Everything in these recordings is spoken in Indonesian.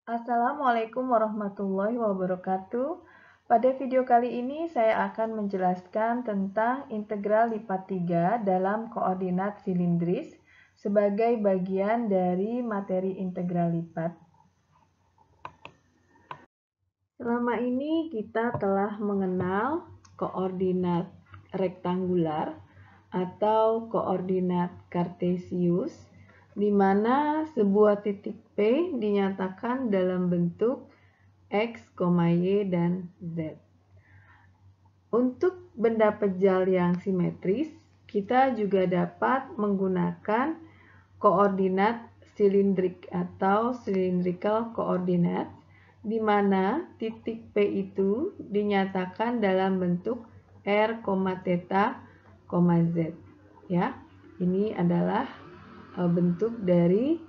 Assalamualaikum warahmatullahi wabarakatuh. Pada video kali ini saya akan menjelaskan tentang integral lipat 3 dalam koordinat silindris sebagai bagian dari materi integral lipat. Selama ini kita telah mengenal koordinat rektangular atau koordinat kartesius, di mana sebuah titik P dinyatakan dalam bentuk X, Y, dan Z. Untuk benda pejal yang simetris, kita juga dapat menggunakan koordinat silindrik atau cylindrical coordinates, di mana titik P itu dinyatakan dalam bentuk R, theta, Z. Ya, ini adalah bentuk dari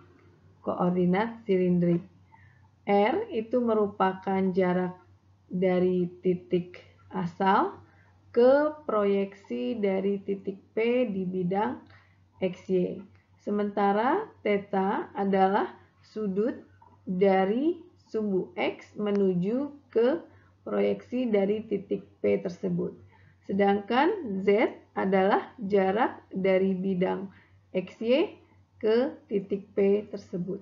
koordinat silindrik. R itu merupakan jarak dari titik asal ke proyeksi dari titik P di bidang XY. Sementara theta adalah sudut dari sumbu X menuju ke proyeksi dari titik P tersebut. Sedangkan Z adalah jarak dari bidang XY ke titik P tersebut.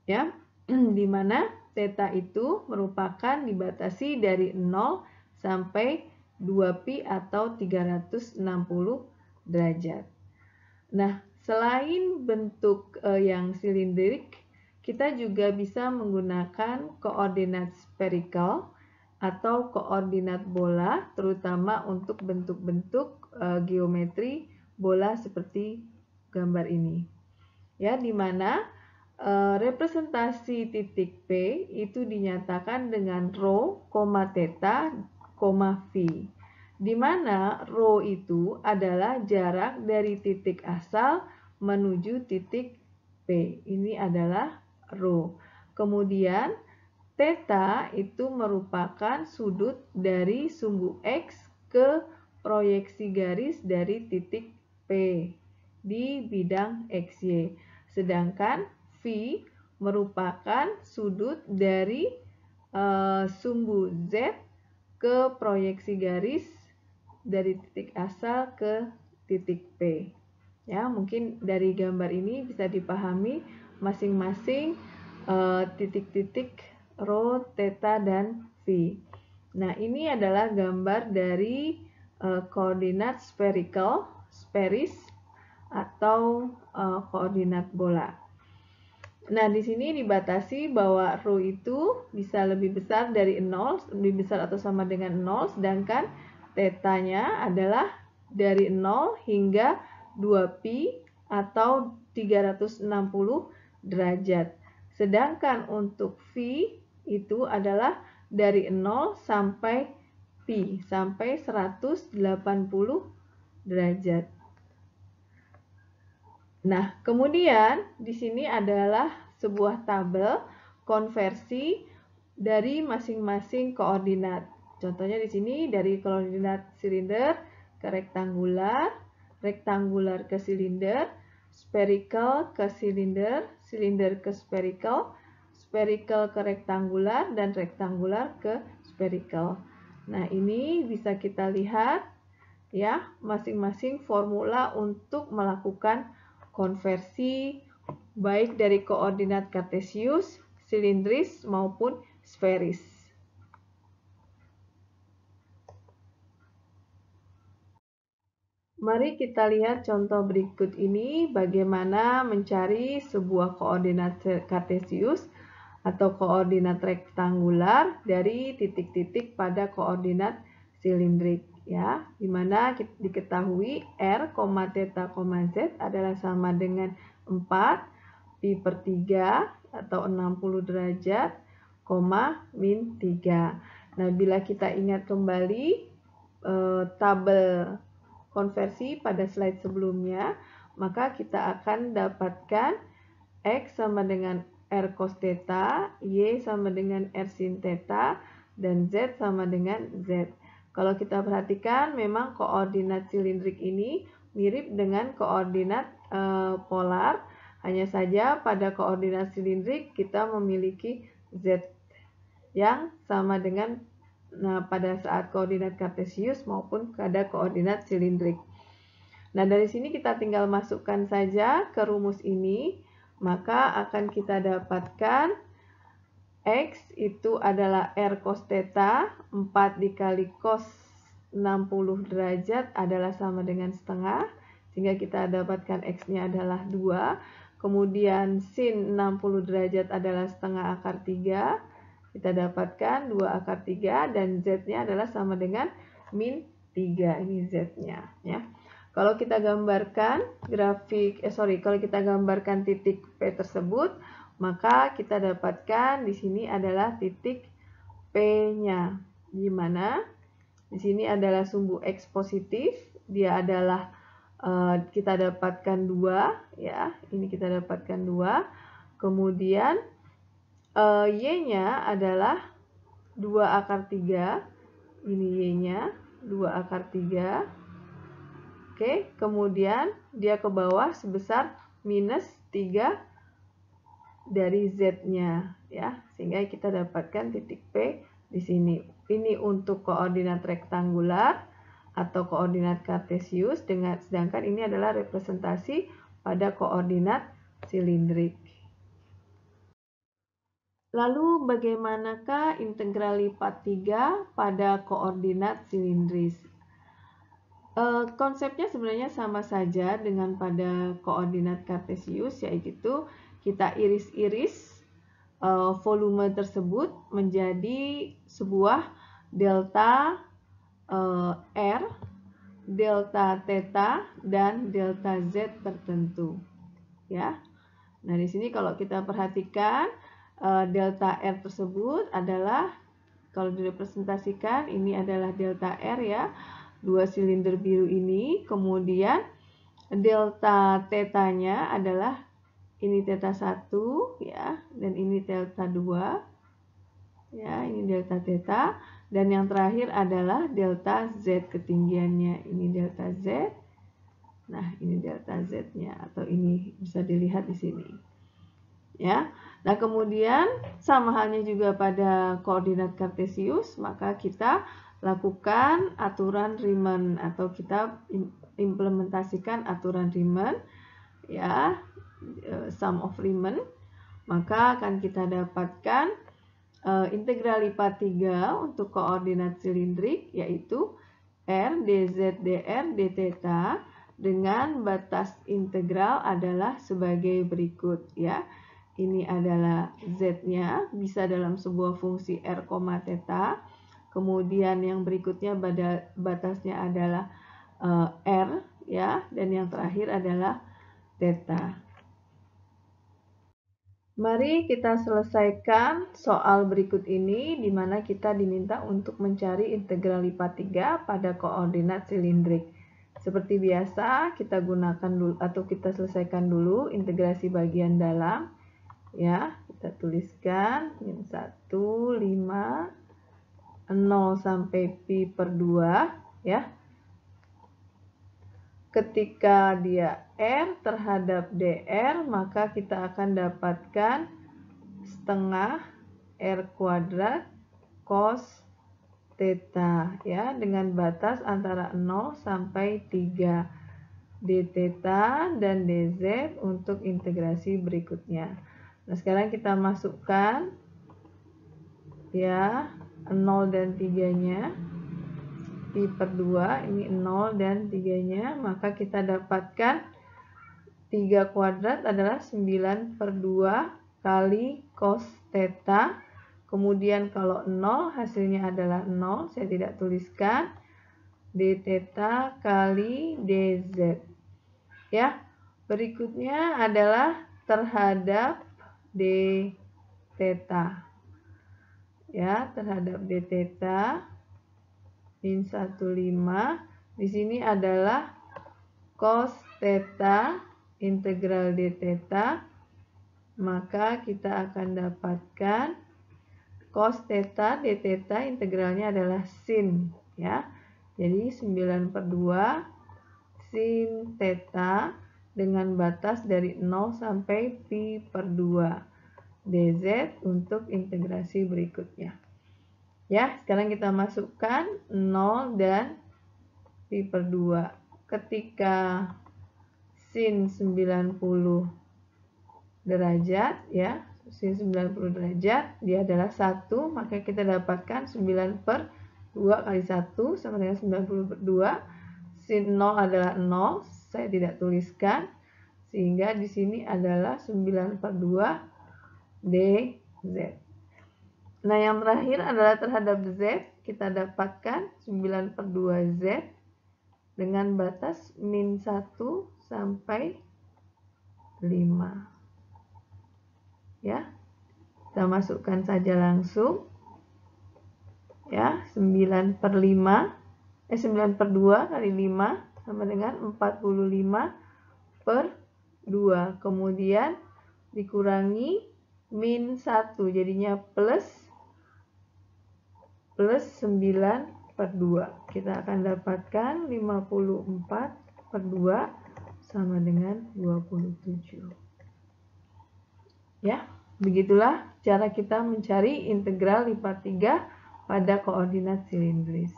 Ya, di mana theta itu merupakan dibatasi dari 0 sampai 2pi atau 360 derajat. Nah, selain bentuk yang silindrik, kita juga bisa menggunakan koordinat spherical atau koordinat bola, terutama untuk bentuk-bentuk geometri bola seperti gambar ini. Ya, di mana representasi titik P itu dinyatakan dengan rho, theta, phi. Di mana rho itu adalah jarak dari titik asal menuju titik P. Ini adalah rho. Kemudian theta itu merupakan sudut dari sumbu X ke proyeksi garis dari titik P di bidang XY. Sedangkan phi merupakan sudut dari sumbu Z ke proyeksi garis dari titik asal ke titik P. Ya, mungkin dari gambar ini bisa dipahami masing-masing titik-titik rho, theta, dan phi. Nah, ini adalah gambar dari koordinat spheris atau koordinat bola. Nah, di sini dibatasi bahwa rho itu bisa lebih besar dari 0, lebih besar atau sama dengan 0, sedangkan theta-nya adalah dari 0 hingga 2pi atau 360 derajat. Sedangkan untuk phi itu adalah dari 0 sampai pi, sampai 180 derajat. Nah, kemudian di sini adalah sebuah tabel konversi dari masing-masing koordinat. Contohnya di sini dari koordinat silinder ke rektangular, rektangular ke silinder, spherical ke silinder, silinder ke spherical, spherical ke rektangular, dan rektangular ke spherical. Nah, ini bisa kita lihat ya, masing-masing formula untuk melakukan konversi baik dari koordinat kartesius, silindris maupun sferis. Mari kita lihat contoh berikut ini bagaimana mencari sebuah koordinat kartesius atau koordinat rektangular dari titik-titik pada koordinat silindrik, ya, dimana diketahui R, theta, Z adalah sama dengan 4 pi per 3 atau 60 derajat, min 3. Nah, bila kita ingat kembali tabel konversi pada slide sebelumnya, maka kita akan dapatkan X sama dengan R cos theta, Y sama dengan R sin theta, dan Z sama dengan Z. Kalau kita perhatikan, memang koordinat silindrik ini mirip dengan koordinat polar, Hanya saja pada koordinat silindrik kita memiliki Z yang sama dengan pada saat koordinat kartesius maupun pada koordinat silindrik. Nah, dari sini kita tinggal masukkan saja ke rumus ini, maka akan kita dapatkan X itu adalah R cos theta, 4 dikali cos 60 derajat adalah sama dengan setengah, sehingga kita dapatkan X-nya adalah 2. Kemudian sin 60 derajat adalah setengah akar 3, kita dapatkan 2 akar 3, dan Z-nya adalah sama dengan min 3, ini Z-nya. Ya. Kalau kita gambarkan kalau kita gambarkan titik P tersebut, maka kita dapatkan di sini adalah titik P-nya. Di mana? Di sini adalah sumbu X positif, dia adalah kita dapatkan 2 ya. Ini kita dapatkan 2. Kemudian Y-nya adalah 2 akar 3. Ini Y-nya 2 akar 3. Oke, kemudian dia ke bawah sebesar minus 3 dari Z-nya ya, sehingga kita dapatkan titik P di sini. Ini untuk koordinat rektangular atau koordinat kartesius, sedangkan ini adalah representasi pada koordinat silindrik. Lalu bagaimanakah integral lipat 3 pada koordinat silindris? Konsepnya sebenarnya sama saja dengan pada koordinat kartesius, yaitu kita iris-iris volume tersebut menjadi sebuah delta R, delta theta, dan delta Z tertentu. Ya. Nah, di sini kalau kita perhatikan delta R tersebut adalah, kalau direpresentasikan, ini adalah delta R ya, 2 silinder biru ini. Kemudian delta theta-nya adalah ini theta 1 ya, dan ini delta 2 ya, ini delta theta, dan yang terakhir adalah delta Z ketinggiannya, ini delta Z. Nah, ini delta Z-nya, atau ini bisa dilihat di sini ya. Nah, kemudian sama halnya juga pada koordinat kartesius, maka kita lakukan aturan Riemann atau kita implementasikan aturan Riemann ya, sum of Riemann, maka akan kita dapatkan integral lipat 3 untuk koordinat silindrik, yaitu R dz dr dθ dengan batas integral adalah sebagai berikut ya. Ini adalah Z-nya, bisa dalam sebuah fungsi R, theta. Kemudian yang berikutnya batasnya adalah R ya, dan yang terakhir adalah theta. Mari kita selesaikan soal berikut ini, di mana kita diminta untuk mencari integral lipat 3 pada koordinat silindrik. Seperti biasa, kita gunakan dulu atau kita selesaikan dulu integrasi bagian dalam. Ya, kita tuliskan min 1, 5, 0 sampai pi per 2 ya. Ketika dia R terhadap dr, maka kita akan dapatkan setengah R kuadrat cos theta ya, dengan batas antara 0 sampai 3 dθ dan dz untuk integrasi berikutnya. Nah, sekarang kita masukkan ya 0 dan 3-nya, pi per 2, ini 0 dan 3-nya, maka kita dapatkan 3 kuadrat adalah 9 per 2 kali cos theta. Kemudian kalau 0 hasilnya adalah 0, saya tidak tuliskan, dθ kali dz. Ya, berikutnya adalah terhadap dθ ya, terhadap dθ min 15. Di sini adalah cos theta integral dθ, maka kita akan dapatkan cos theta dθ integralnya adalah sin ya. Jadi 9 per 2 sin theta dengan batas dari 0 sampai pi per 2 dz untuk integrasi berikutnya. Ya, sekarang kita masukkan 0 dan pi per 2. Ketika sin 90 derajat, ya, sin 90 derajat, dia adalah 1, maka kita dapatkan 9 per 2 kali 1 sama dengan 90 per 2. Sin 0 adalah 0, saya tidak tuliskan, sehingga di sini adalah 9 per 2 dz. Nah, yang terakhir adalah terhadap z, kita dapatkan 9 per 2 z dengan batas min 1 sampai 5. Ya, kita masukkan saja langsung. Ya, 9 per 2 kali 5 sama dengan 45 per 2. Kemudian dikurangi min 1, jadinya plus 9 per 2. Kita akan dapatkan 54 per 2 sama dengan 27. Ya, begitulah cara kita mencari integral lipat 3 pada koordinat silindris.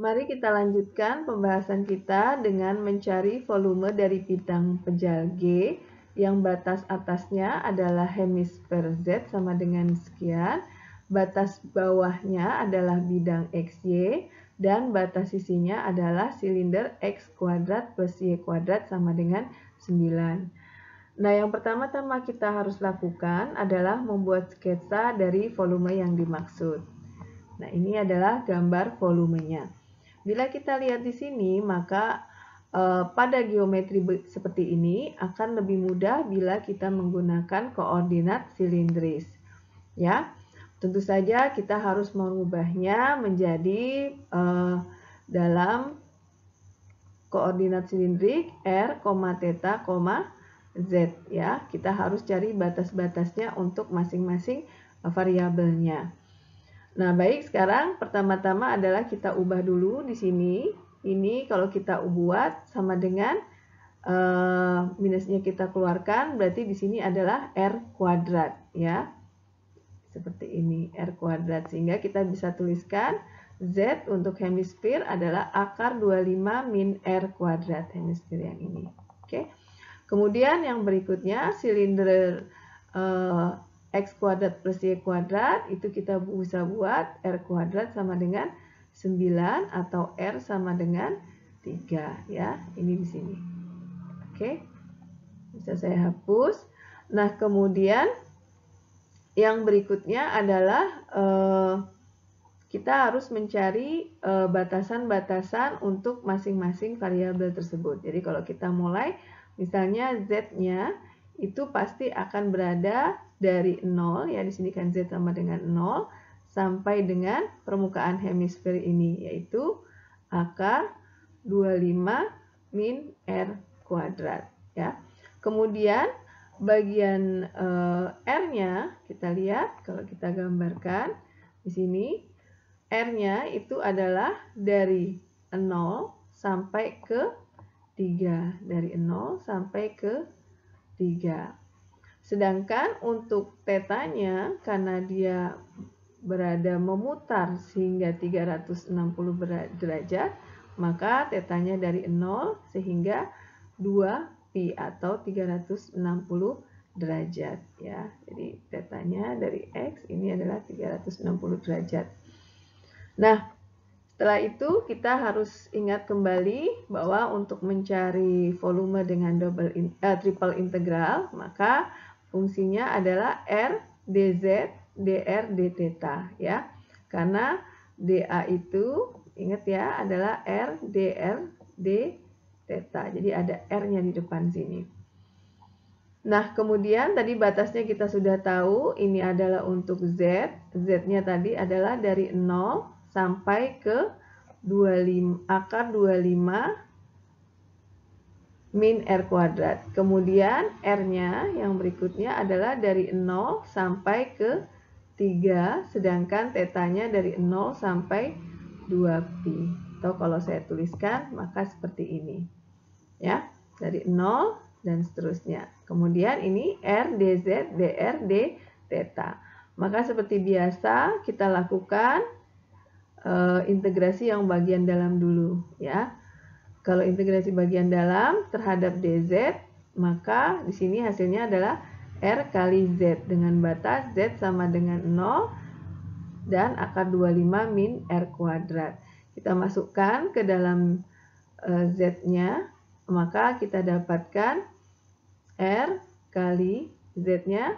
Mari kita lanjutkan pembahasan kita dengan mencari volume dari bidang pejal G yang batas atasnya adalah hemisfer Z sama dengan sekian, batas bawahnya adalah bidang XY, dan batas sisinya adalah silinder X kuadrat plus Y kuadrat sama dengan 9. Nah, yang pertama-tama kita harus lakukan adalah membuat sketsa dari volume yang dimaksud. Nah, ini adalah gambar volumenya. Bila kita lihat di sini, maka pada geometri seperti ini akan lebih mudah bila kita menggunakan koordinat silindris. Ya, tentu saja kita harus mengubahnya menjadi dalam koordinat silindrik r, theta, z. Ya, kita harus cari batas-batasnya untuk masing-masing variabelnya. Nah, baik, sekarang pertama-tama adalah kita ubah dulu di sini. Ini kalau kita buat sama dengan minusnya kita keluarkan, berarti di sini adalah r kuadrat, ya. Seperti ini, r kuadrat. Sehingga kita bisa tuliskan z untuk hemisfer adalah akar 25 min r kuadrat, hemisfer yang ini. Oke. Kemudian yang berikutnya, silinder X kuadrat plus Y kuadrat, itu kita bisa buat R kuadrat sama dengan 9 atau R sama dengan 3, ya. Ini di sini. Oke. Bisa saya hapus. Nah, kemudian yang berikutnya adalah kita harus mencari batasan-batasan untuk masing-masing variabel tersebut. Jadi kalau kita mulai, misalnya Z-nya itu pasti akan berada dari 0, ya, di sini kan Z sama dengan 0, sampai dengan permukaan hemisfer ini, yaitu akar 25 min R kuadrat, ya. Kemudian bagian R-nya kita lihat, kalau kita gambarkan di sini, R-nya itu adalah dari 0 sampai ke 3, dari 0 sampai ke 3. Sedangkan untuk tetanya, karena dia berada memutar sehingga 360 derajat, maka tetanya dari 0 sehingga 2 pi atau 360 derajat, ya. Jadi tetanya dari X ini adalah 360 derajat. Nah, setelah itu kita harus ingat kembali bahwa untuk mencari volume dengan triple integral, maka fungsinya adalah R dz dr dθ, ya. Karena dA itu ingat ya adalah R dr dθ. Jadi ada R-nya di depan sini. Nah, kemudian tadi batasnya kita sudah tahu, ini adalah untuk Z. Z-nya tadi adalah dari 0 sampai ke 25, akar 25 min R kuadrat. Kemudian R-nya yang berikutnya adalah dari 0 sampai ke 3, sedangkan tetanya dari 0 sampai 2 pi. Atau kalau saya tuliskan, maka seperti ini. Ya. dari 0 dan seterusnya. Kemudian ini R dz dr d theta. Maka seperti biasa kita lakukan integrasi yang bagian dalam dulu ya. Kalau integrasi bagian dalam terhadap dz, maka di sini hasilnya adalah R kali Z dengan batas Z sama dengan 0 dan akar 25 min R kuadrat. Kita masukkan ke dalam Z-nya, maka kita dapatkan R kali Z-nya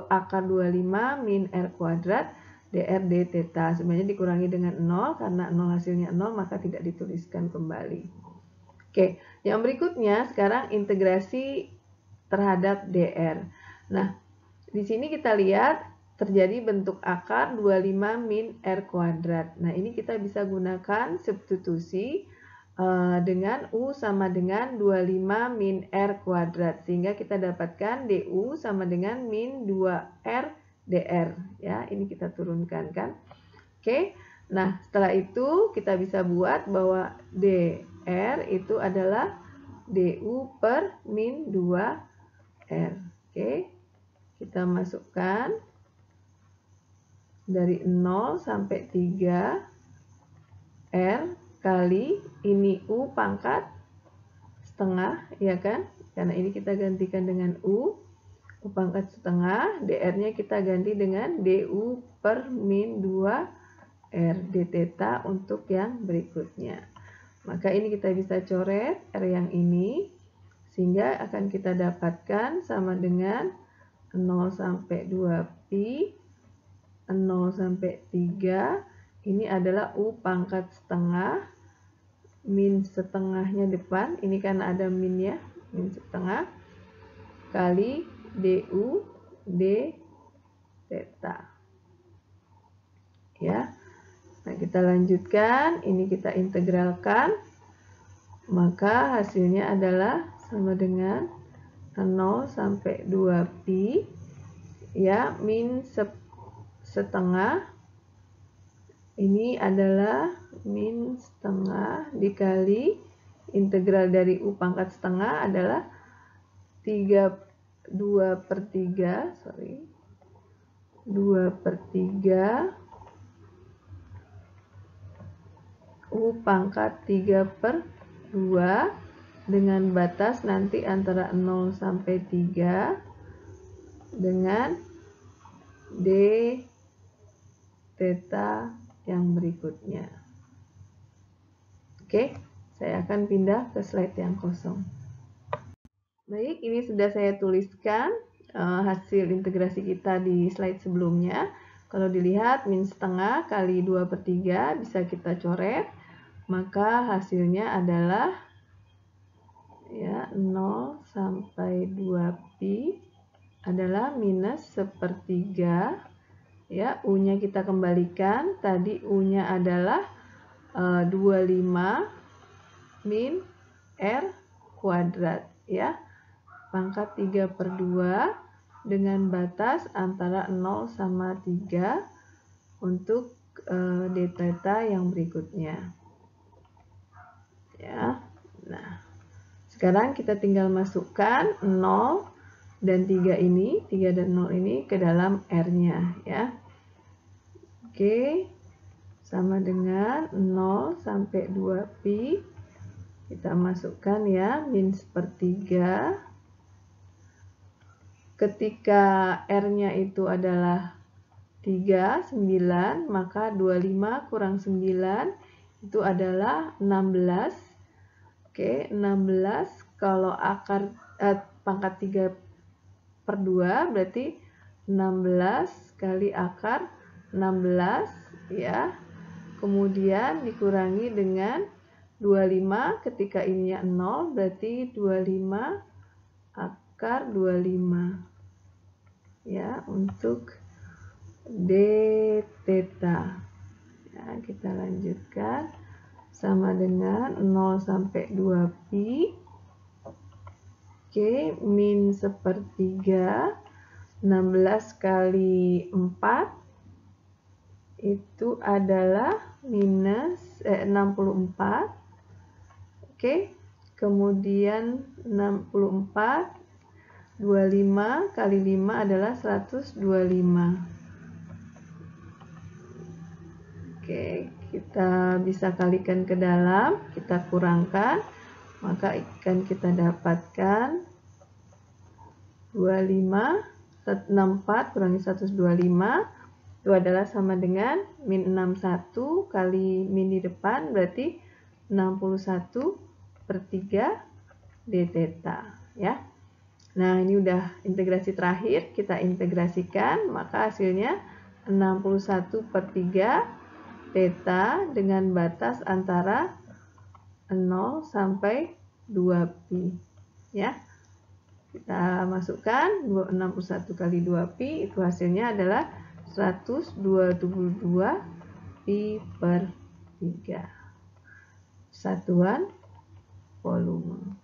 akar 25 min R kuadrat dr d theta. Sebenarnya dikurangi dengan 0, karena 0 hasilnya 0, maka tidak dituliskan kembali. Oke, yang berikutnya sekarang integrasi terhadap dr. Nah, di sini kita lihat terjadi bentuk akar 25 min R kuadrat. Nah, ini kita bisa gunakan substitusi dengan U sama dengan 25 min R kuadrat. Sehingga kita dapatkan DU sama dengan min 2R dr. Ya, ini kita turunkan kan. Oke, nah setelah itu kita bisa buat bahwa dr itu adalah du per min 2R. Oke, kita masukkan dari 0 sampai 3 R kali ini U pangkat setengah, ya kan? Karena ini kita gantikan dengan U pangkat setengah, dr-nya kita ganti dengan du per min 2R d theta untuk yang berikutnya. Maka ini kita bisa coret R yang ini, sehingga akan kita dapatkan sama dengan 0 sampai 2pi, 0 sampai 3, ini adalah U pangkat setengah, min setengahnya depan, ini kan ada min ya, min setengah, kali du d theta. Ya, nah kita lanjutkan, ini kita integralkan, maka hasilnya adalah sama dengan 0 sampai 2pi, ya, min setengah, ini adalah min setengah dikali integral dari U pangkat setengah adalah 2/3 U pangkat 3/2 dengan batas nanti antara 0 sampai 3 dengan d theta yang berikutnya. Oke, saya akan pindah ke slide yang kosong. Baik, ini sudah saya tuliskan hasil integrasi kita di slide sebelumnya. Kalau dilihat min setengah kali 2/3 bisa kita coret, maka hasilnya adalah ya 0 sampai 2pi adalah minus 1/3. Ya, U-nya kita kembalikan, tadi U-nya adalah 25 min R kuadrat ya, pangkat 3/2 dengan batas antara 0 sama 3 untuk d theta yang berikutnya ya. Nah, sekarang kita tinggal masukkan 0 dan 3 ini, 3 dan 0 ini ke dalam R-nya ya. Oke, sama dengan 0 sampai 2pi, kita masukkan ya, min 1/3. Ketika R-nya itu adalah 3, 9, maka 25 kurang 9 itu adalah 16. Oke, 16 kalau akar pangkat 3/2 berarti 16 kali akar 16 ya. Kemudian dikurangi dengan 25, ketika ininya 0 berarti 25 akar 25 ya untuk d theta. Ya, kita lanjutkan sama dengan 0 sampai 2pi. Oke, min 1/3, 16 kali 4 itu adalah minus 64. Oke, kemudian 64, 25 kali 5 adalah 125. Oke, kita bisa kalikan ke dalam, kita kurangkan, maka akan kita dapatkan 25, 64 kurangi 125, itu adalah sama dengan min 61 kali min di depan, berarti 61/3 d theta, ya. Nah, ini udah integrasi terakhir, kita integrasikan, maka hasilnya 61/3 theta dengan batas antara 0 sampai 2pi, ya. Kita masukkan 61 kali 2pi, itu hasilnya adalah 122 pi/3 satuan volume.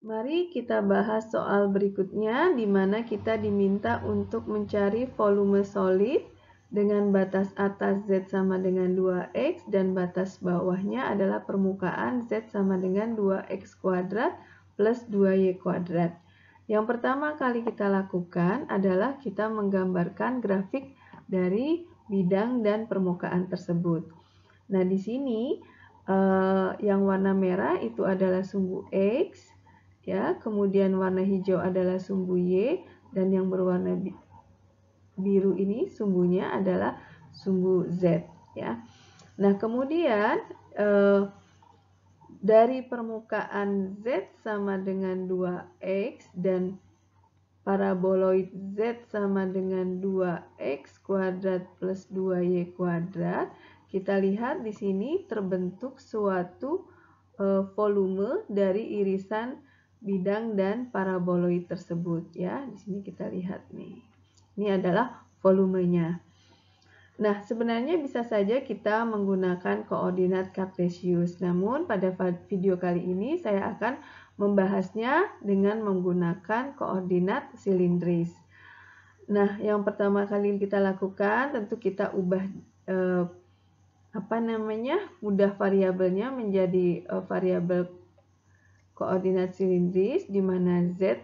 Mari kita bahas soal berikutnya, di mana kita diminta untuk mencari volume solid dengan batas atas Z sama dengan 2X dan batas bawahnya adalah permukaan Z sama dengan 2X kuadrat plus 2Y kuadrat. Yang pertama kali kita lakukan adalah kita menggambarkan grafik dari bidang dan permukaan tersebut. Nah, di sini yang warna merah itu adalah sumbu X, ya, kemudian warna hijau adalah sumbu Y, dan yang berwarna biru ini sumbunya adalah sumbu Z, ya. Nah, kemudian dari permukaan Z sama dengan 2X dan paraboloid Z sama dengan 2X kuadrat plus 2Y kuadrat, kita lihat di sini terbentuk suatu volume dari irisan bidang dan paraboloid tersebut, ya. Di sini kita lihat nih. Ini adalah volumenya. Nah, sebenarnya bisa saja kita menggunakan koordinat kartesius. Namun pada video kali ini saya akan membahasnya dengan menggunakan koordinat silindris. Nah, yang pertama kali kita lakukan tentu kita ubah ubah variabelnya menjadi variabel koordinat silindris, di mana Z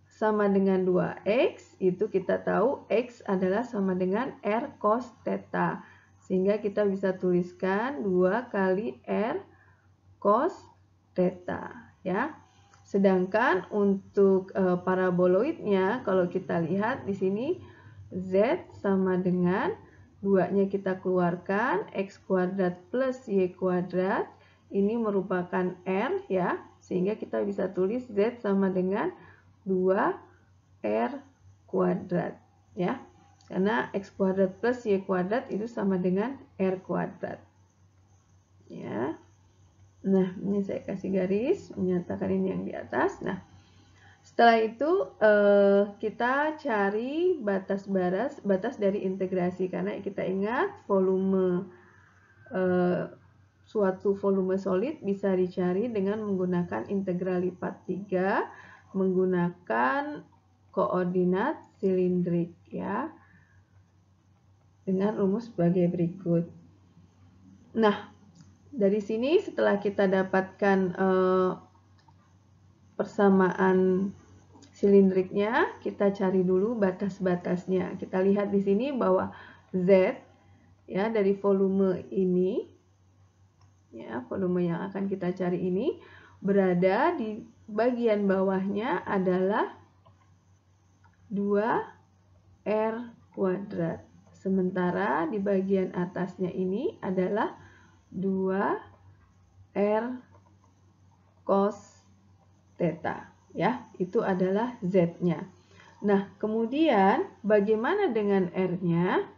sama dengan 2X, itu kita tahu X adalah sama dengan R cos theta. Sehingga kita bisa tuliskan 2 kali R cos theta, ya. Sedangkan untuk paraboloidnya, kalau kita lihat di sini Z sama dengan 2-nya kita keluarkan, X kuadrat plus Y kuadrat, ini merupakan R, ya. Sehingga kita bisa tulis Z sama dengan 2R kuadrat, ya. Karena X kuadrat plus Y kuadrat itu sama dengan R kuadrat, ya. Nah, ini saya kasih garis menyatakan ini yang di atas. Nah, setelah itu kita cari batas dari integrasi, karena kita ingat volume suatu volume solid bisa dicari dengan menggunakan integral lipat 3 menggunakan koordinat silindrik, ya, dengan rumus sebagai berikut. Nah, dari sini setelah kita dapatkan persamaan silindriknya, kita cari dulu batas-batasnya. Kita lihat di sini bahwa Z, ya, dari volume ini, ya, volume yang akan kita cari ini berada di bagian bawahnya adalah 2R kuadrat. Sementara di bagian atasnya ini adalah 2R cos theta, ya. Itu adalah Z-nya. Nah, kemudian bagaimana dengan R-nya?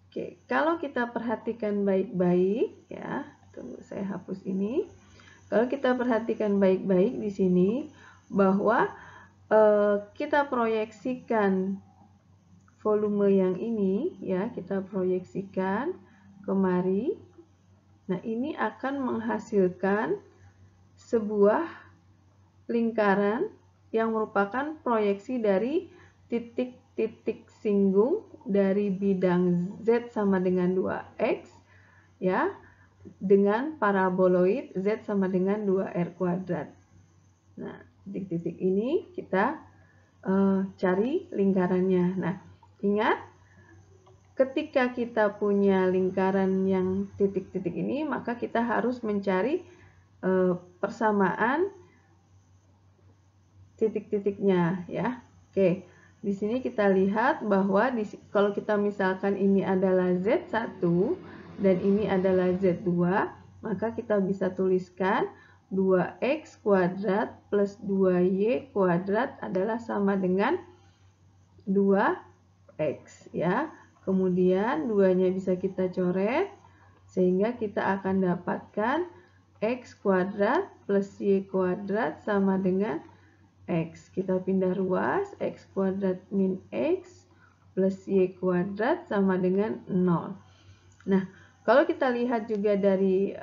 Oke, kalau kita perhatikan baik-baik, ya. Tunggu, saya hapus ini. Kalau kita perhatikan baik-baik di sini bahwa kita proyeksikan volume yang ini, ya, kita proyeksikan kemari. Nah, ini akan menghasilkan sebuah lingkaran yang merupakan proyeksi dari titik-titik singgung dari bidang Z sama dengan 2X, ya. dengan paraboloid Z sama dengan 2R kuadrat. Nah, titik-titik ini kita cari lingkarannya. Nah, ingat, ketika kita punya lingkaran yang titik-titik ini, maka kita harus mencari persamaan titik-titiknya ya. Oke, di sini kita lihat bahwa kalau kita misalkan ini adalah Z1 dan ini adalah Z2, maka kita bisa tuliskan 2x kuadrat plus 2y kuadrat adalah sama dengan 2x ya. Kemudian 2-nya bisa kita coret sehingga kita akan dapatkan x kuadrat plus y kuadrat sama dengan x. Kita pindah ruas, x kuadrat min x plus y kuadrat sama dengan 0. Nah, kalau kita lihat juga dari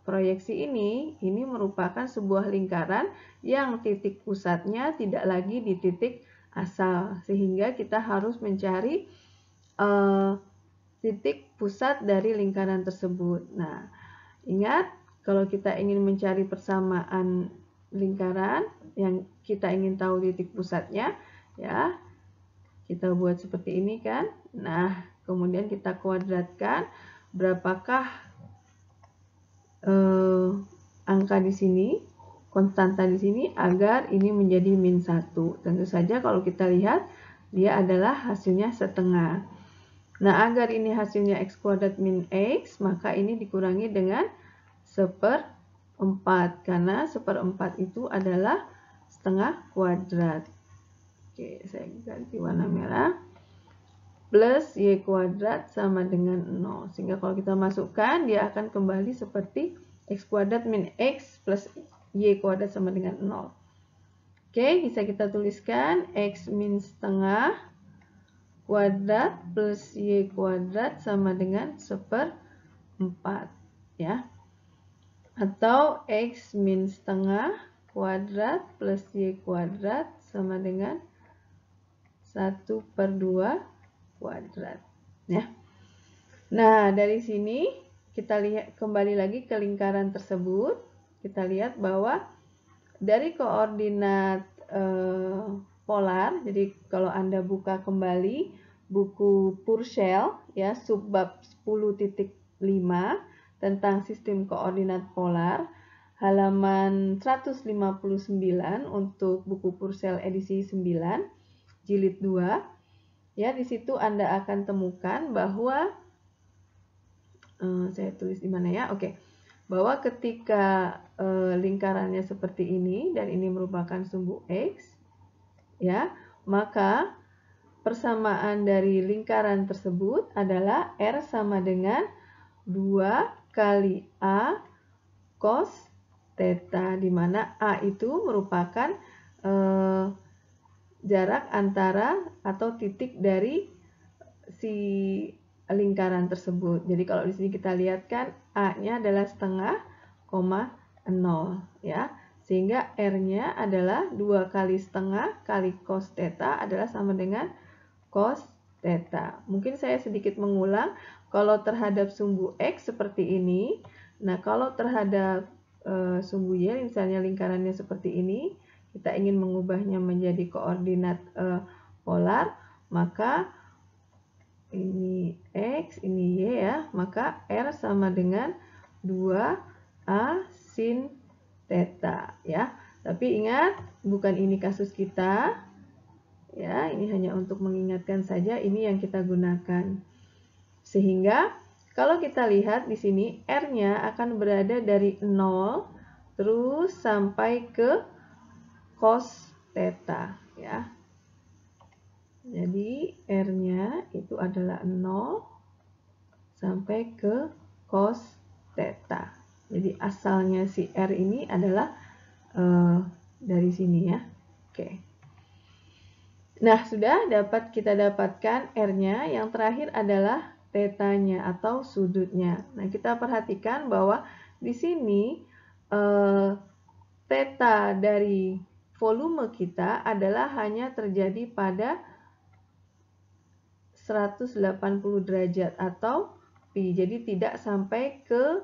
proyeksi ini merupakan sebuah lingkaran yang titik pusatnya tidak lagi di titik asal, sehingga kita harus mencari titik pusat dari lingkaran tersebut. Nah, ingat, kalau kita ingin mencari persamaan lingkaran yang kita ingin tahu titik pusatnya, ya, kita buat seperti ini kan. Nah, kemudian kita kuadratkan berapakah angka di sini, konstanta di sini, agar ini menjadi min 1. Tentu saja kalau kita lihat, dia adalah hasilnya setengah. Nah, agar ini hasilnya x kuadrat min x, maka ini dikurangi dengan 1/4, karena 1/4 itu adalah setengah kuadrat. Oke, saya ganti warna merah. Plus y kuadrat sama dengan 0. Sehingga kalau kita masukkan, dia akan kembali seperti x kuadrat min x plus y kuadrat sama dengan 0. Oke, bisa kita tuliskan x min setengah kuadrat plus y kuadrat sama dengan 1/4 ya. Atau x min setengah kuadrat plus y kuadrat sama dengan 1/2 kuadrat ya. Nah, dari sini kita lihat kembali lagi ke lingkaran tersebut. Kita lihat bahwa dari koordinat polar, jadi kalau Anda buka kembali buku Purcell ya, subbab 10.5 tentang sistem koordinat polar, halaman 159 untuk buku Purcell edisi 9 jilid 2 ya. Di situ Anda akan temukan bahwa saya tulis di mana ya? Oke. Bahwa ketika lingkarannya seperti ini dan ini merupakan sumbu x ya, maka persamaan dari lingkaran tersebut adalah R sama dengan 2 kali A cos theta, di mana A itu merupakan jarak antara atau titik dari si lingkaran tersebut. Jadi kalau di sini kita lihat kan A-nya adalah setengah, 0 ya. Sehingga R-nya adalah 2 kali setengah kali cos theta adalah sama dengan cos theta. Mungkin saya sedikit mengulang, kalau terhadap sumbu X seperti ini, nah kalau terhadap sumbu Y, misalnya lingkarannya seperti ini, kita ingin mengubahnya menjadi koordinat polar, maka ini X, ini Y ya, maka R sama dengan 2A sin theta ya. Tapi ingat, bukan ini kasus kita ya, ini hanya untuk mengingatkan saja, ini yang kita gunakan. Sehingga kalau kita lihat di sini R-nya akan berada dari 0 terus sampai ke cos theta ya. Jadi R-nya itu adalah 0 sampai ke cos theta. Jadi asalnya si R ini adalah dari sini ya. Oke. Nah, sudah dapat kita dapatkan R-nya. Yang terakhir adalah theta-nya atau sudutnya. Nah, kita perhatikan bahwa di sini theta dari volume kita adalah hanya terjadi pada 180 derajat atau pi. Jadi tidak sampai ke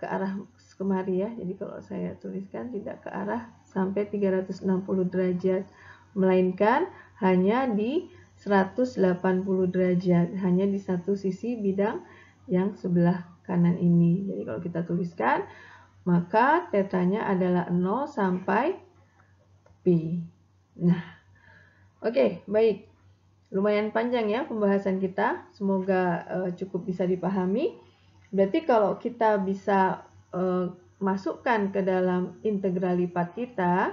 arah kemari ya. Jadi kalau saya tuliskan tidak ke arah sampai 360 derajat, melainkan hanya di 180 derajat, hanya di satu sisi bidang yang sebelah kanan ini. Jadi kalau kita tuliskan, maka tetanya adalah 0 sampai pi. Nah, oke, baik. Lumayan panjang ya pembahasan kita, semoga cukup bisa dipahami. Berarti kalau kita bisa masukkan ke dalam integral lipat kita,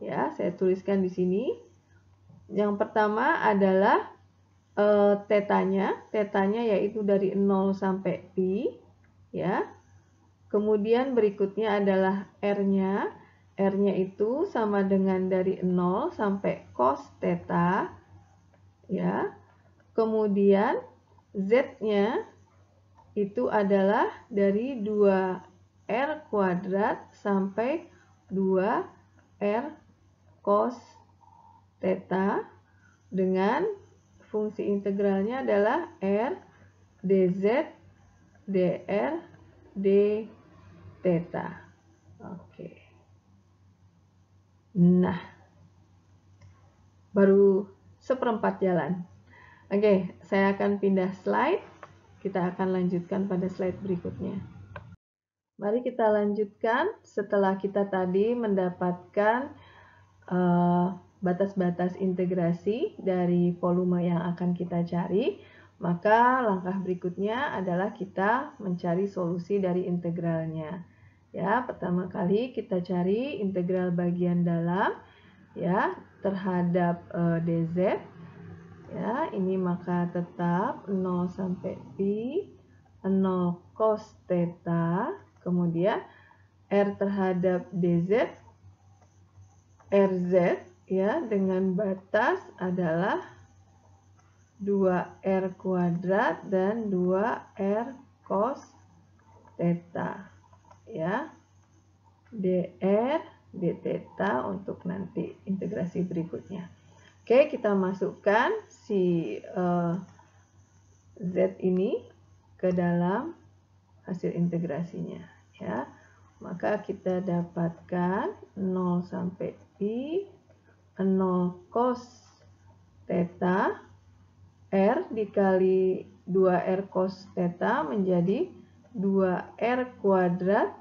ya saya tuliskan di sini. Yang pertama adalah tetanya yaitu dari 0 sampai pi, ya. Kemudian berikutnya adalah r-nya. R-nya itu sama dengan dari 0 sampai cos theta, ya. Kemudian z-nya itu adalah dari 2r kuadrat sampai 2r cos theta dengan fungsi integralnya adalah r dz dr d theta. Oke. Nah, baru seperempat jalan. Oke, saya akan pindah slide. Kita akan lanjutkan pada slide berikutnya. Mari kita lanjutkan setelah kita tadi mendapatkan batas-batas integrasi dari volume yang akan kita cari, maka langkah berikutnya adalah kita mencari solusi dari integralnya. Ya, pertama kali kita cari integral bagian dalam ya terhadap dz. Ya, ini maka tetap 0 sampai pi 0 cos theta, kemudian r terhadap dz rz ya dengan batas adalah 2r kuadrat dan 2r cos theta ya, dr d theta untuk nanti integrasi berikutnya. Oke, kita masukkan si z ini ke dalam hasil integrasinya ya. Maka kita dapatkan 0 sampai pi 0 cos theta r dikali 2r cos theta menjadi 2r kuadrat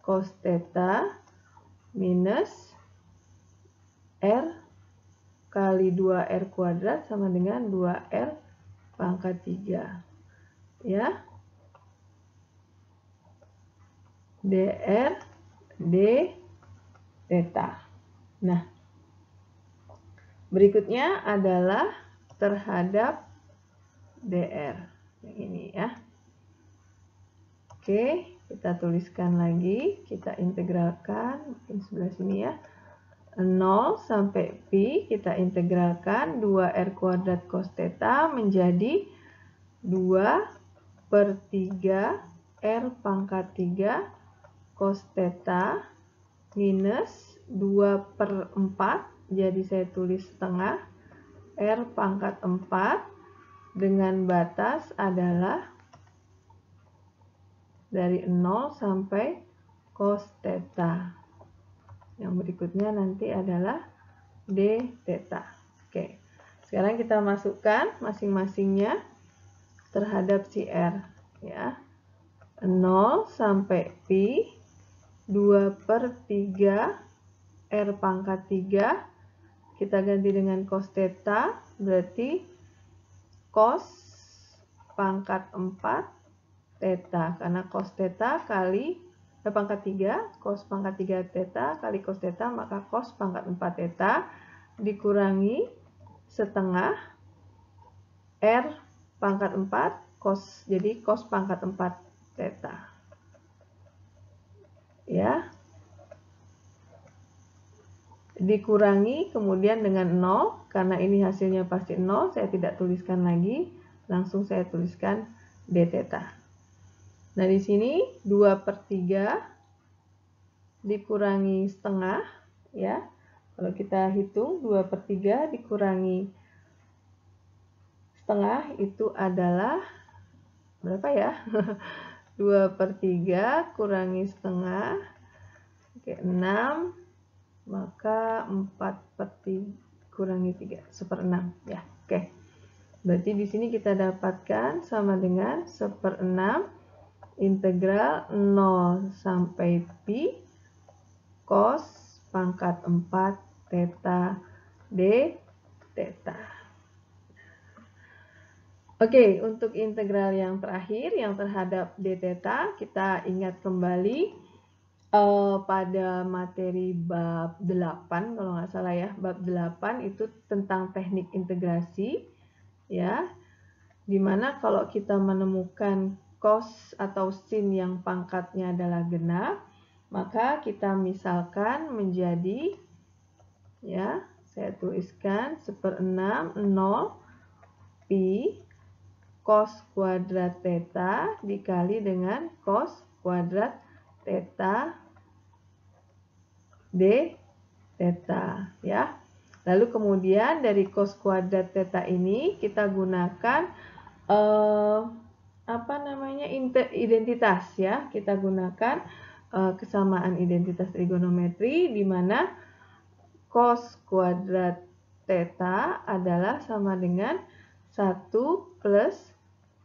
cos theta minus r kali 2r kuadrat sama dengan 2r pangkat 3 ya, dr d theta. Nah, berikutnya adalah terhadap dr yang ini ya. Oke, kita tuliskan lagi, kita integralkan mungkin sebelah sini ya. 0 sampai pi kita integralkan 2r kuadrat cos theta menjadi 2/3 r pangkat 3 cos theta minus 2/4, jadi saya tulis setengah r pangkat 4 dengan batas adalah dari 0 sampai cos theta. Yang berikutnya nanti adalah d theta. Oke, sekarang kita masukkan masing-masingnya terhadap si r ya. 0 sampai pi 2/3 r pangkat 3 kita ganti dengan cos theta, berarti cos pangkat 4 theta, karena cos theta kali pangkat 3, cos pangkat 3 theta kali cos theta, maka cos pangkat 4 theta dikurangi setengah r pangkat 4 cos, jadi cos pangkat 4 theta ya, dikurangi kemudian dengan 0, karena ini hasilnya pasti 0, saya tidak tuliskan lagi, langsung saya tuliskan d theta. Nah, di sini 2/3 dikurangi setengah ya. Kalau kita hitung 2/3 dikurangi setengah itu adalah berapa ya? 2/3 kurangi setengah, oke, 6, maka 4/3 kurangi 3, 1/6 ya. Oke. Berarti di sini kita dapatkan sama dengan 1/6 integral 0 sampai pi cos pangkat 4 theta d theta. Oke, untuk integral yang terakhir yang terhadap d theta, kita ingat kembali pada materi bab 8 kalau nggak salah ya. Bab 8 itu tentang teknik integrasi ya. Dimana kalau kita menemukan cos atau sin yang pangkatnya adalah genap, maka kita misalkan menjadi ya, saya tuliskan 1/6 0 pi cos kuadrat theta dikali dengan cos kuadrat theta d theta ya. Lalu kemudian dari cos kuadrat theta ini kita gunakan identitas ya. Kita gunakan kesamaan identitas trigonometri di mana cos kuadrat theta adalah sama dengan 1 plus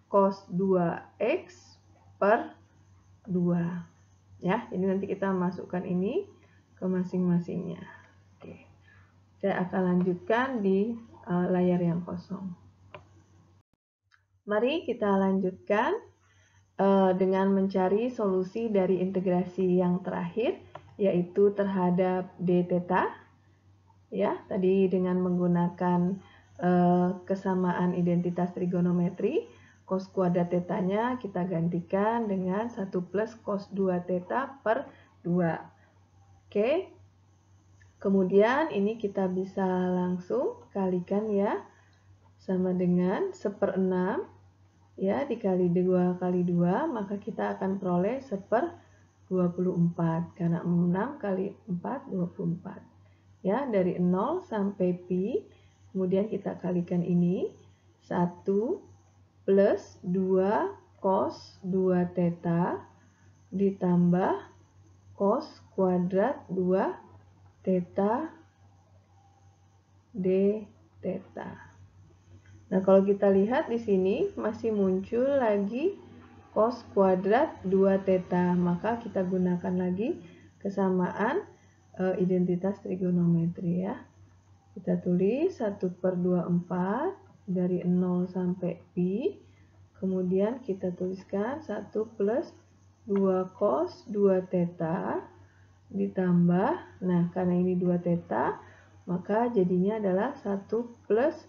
cos 2x per 2 ya. Jadi nanti kita masukkan ini ke masing-masingnya. Oke. Saya akan lanjutkan di layar yang kosong. Mari kita lanjutkan dengan mencari solusi dari integrasi yang terakhir, yaitu terhadap d theta. Ya, tadi dengan menggunakan kesamaan identitas trigonometri, cos kuadrat tetanya kita gantikan dengan 1 plus cos 2 theta per 2. Oke. Kemudian ini kita bisa langsung kalikan ya, sama dengan 1/6 ya, dikali 2 kali 2, maka kita akan peroleh 1/24, karena 6 kali 4, 24. Ya, dari 0 sampai pi, kemudian kita kalikan ini, 1 plus 2 cos 2 theta ditambah cos kuadrat 2 theta d theta. Nah, kalau kita lihat di sini masih muncul lagi cos kuadrat 2 theta, maka kita gunakan lagi kesamaan identitas trigonometri ya. Kita tulis 1/24 dari 0 sampai pi, kemudian kita tuliskan 1 plus 2 cos 2 theta ditambah, nah karena ini 2 theta, maka jadinya adalah 1 plus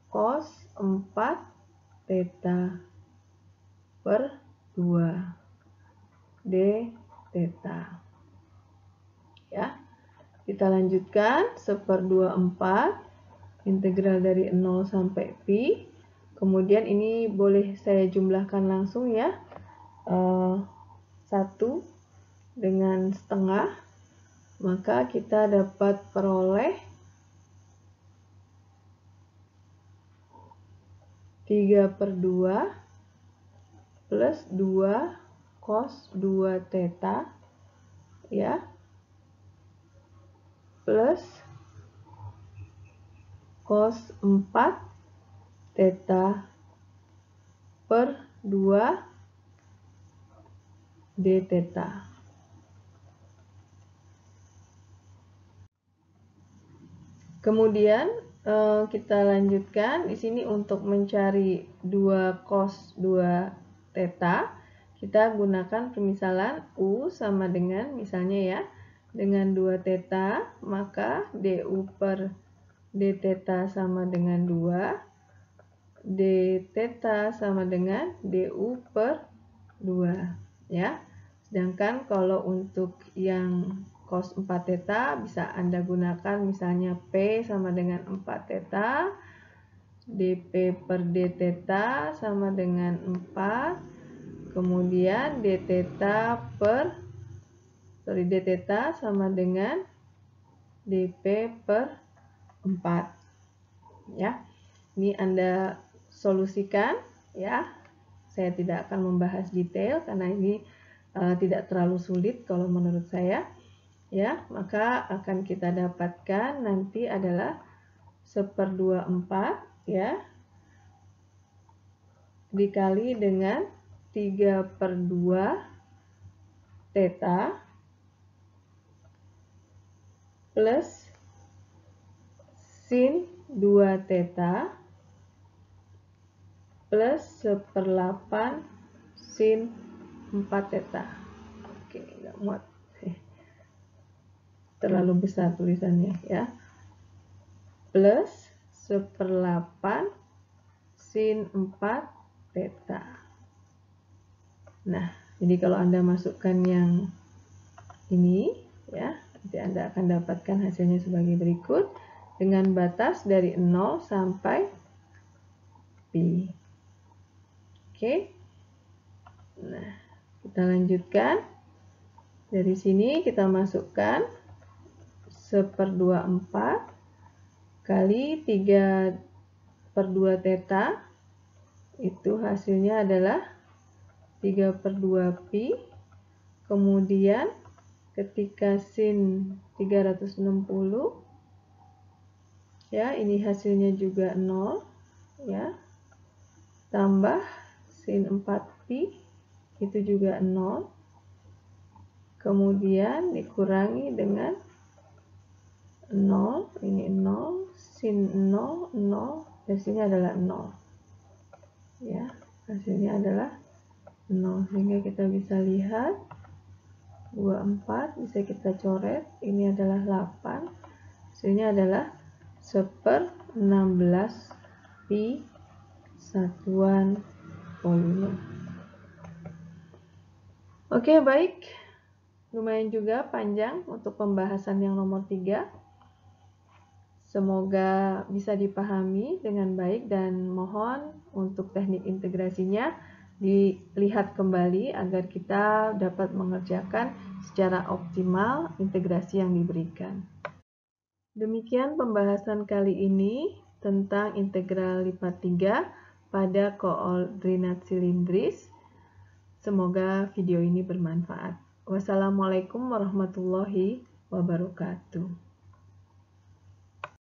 cos 4 theta per 2 d theta. Ya, kita lanjutkan 1/24 integral dari 0 sampai pi. Kemudian ini boleh saya jumlahkan langsung ya. 1 dengan setengah, maka kita dapat peroleh 3/2 plus 2 cos 2 theta ya, plus cos 4 theta per 2 d theta. Kemudian kita lanjutkan di sini untuk mencari 2 cos 2 theta, kita gunakan permisalan U sama dengan misalnya ya, dengan 2 theta, maka du per d theta sama dengan 2, d theta sama dengan du per 2 ya. Sedangkan kalau untuk yang cos 4 theta bisa Anda gunakan misalnya P sama dengan 4 theta, dP per d theta sama dengan 4, kemudian d theta sama dengan dP per 4 ya. Ini Anda solusikan ya Saya tidak akan membahas detail karena ini tidak terlalu sulit kalau menurut saya. Ya, maka akan kita dapatkan nanti adalah 1/24 ya dikali dengan 3/2 theta plus sin 2 theta plus 1/8 sin 4 theta. Oke, nggak muat. Terlalu besar tulisannya ya. Plus 1/8 sin 4 theta. Nah, jadi kalau Anda masukkan yang ini ya, nanti Anda akan dapatkan hasilnya sebagai berikut dengan batas dari 0 sampai pi. Oke. Nah, kita lanjutkan. Dari sini kita masukkan 1/24 kali 3/2 theta, itu hasilnya adalah 3/2 pi. Kemudian ketika sin 360 ya, ini hasilnya juga 0 ya, tambah sin 4 pi itu juga 0, kemudian dikurangi dengan 0, ini 0, sin 0, 0, hasilnya adalah 0 ya, hasilnya adalah 0, sehingga kita bisa lihat 24 bisa kita coret, ini adalah 8, hasilnya adalah 1/16 pi satuan volume. Oke, baik. Lumayan juga panjang untuk pembahasan yang nomor 3. Semoga bisa dipahami dengan baik dan mohon untuk teknik integrasinya dilihat kembali agar kita dapat mengerjakan secara optimal integrasi yang diberikan. Demikian pembahasan kali ini tentang integral lipat 3 pada koordinat silindris. Semoga video ini bermanfaat. Wassalamualaikum warahmatullahi wabarakatuh.